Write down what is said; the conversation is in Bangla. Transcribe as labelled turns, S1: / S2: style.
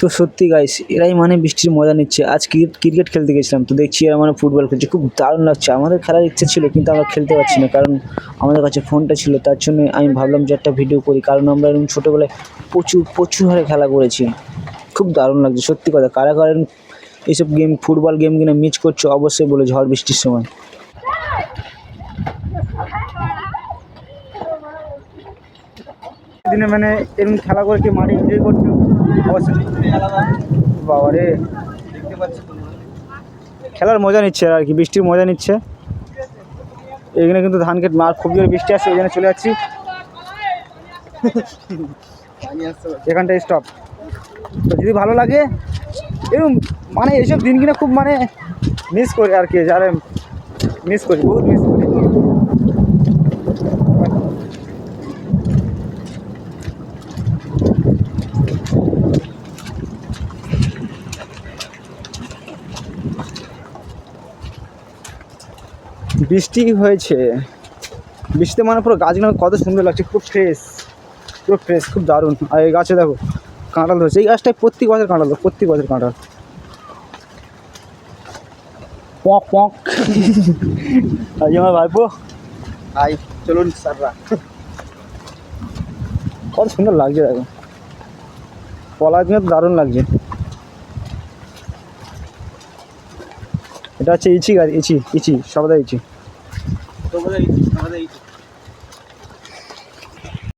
S1: তো সত্যি গাইস, এরাই মানে বৃষ্টির মজা নিচ্ছে। আজ ক্রিকেট খেলতে গেছিলাম, তো দেখছি এরা মানে ফুটবল খেলছে, খুব দারুণ লাগছে। আমাদের খেলার ইচ্ছে ছিল কিন্তু আমরা খেলতে পারছি না, কারণ আমাদের কাছে ফোনটা ছিল। তার জন্য আমি ভাবলাম যে একটা ভিডিও করি, কারণ আমরা এরকম ছোটোবেলায় প্রচুর প্রচুর হারে খেলা করেছি। খুব দারুণ লাগছে সত্যি কথা। কারা কারা এরকম এইসব গেম, ফুটবল গেম কিনে মিস করছো অবশ্যই বলে, ঝড় বৃষ্টির সময়। দিনে মানে এরকম খেলা করে কি মাঠে এনজয় করছো অবশ্যই। বাবা রে, দেখতে পাচ্ছি খেলার মজা নিচ্ছে আর কি, বৃষ্টির মজা নিচ্ছে। এখানে কিন্তু ধান ক্ষেত মার খুব জোরে বৃষ্টি আসছে, এখানে চলে যাচ্ছি। এখানটায় স্টপ। তো যদি ভালো লাগে এরকম মানে এইসব দিন কিনা খুব মানে মিস করি আর কি, যারা মিস করি, বহুত মিস করি। বৃষ্টি হয়েছে, বৃষ্টিতে মানে পুরো গাছগুলো কত সুন্দর লাগছে, খুব ফ্রেশ, পুরো ফ্রেশ, খুব দারুণ। আর এই গাছে দেখো কাঁঠাল ধরেছে, এই গাছটায় প্রত্যেক বছর কাঁঠাল, প্রত্যেক বছর কাঁঠাল। পক পক। আজ আমার ভাইপো, আই চলুন স্যাররা। কত সুন্দর লাগছে দেখো, কলা কিন্তু দারুণ লাগছে। এটা হচ্ছে ইচি গাছ, ইচি ইচি, সবাই ইচি।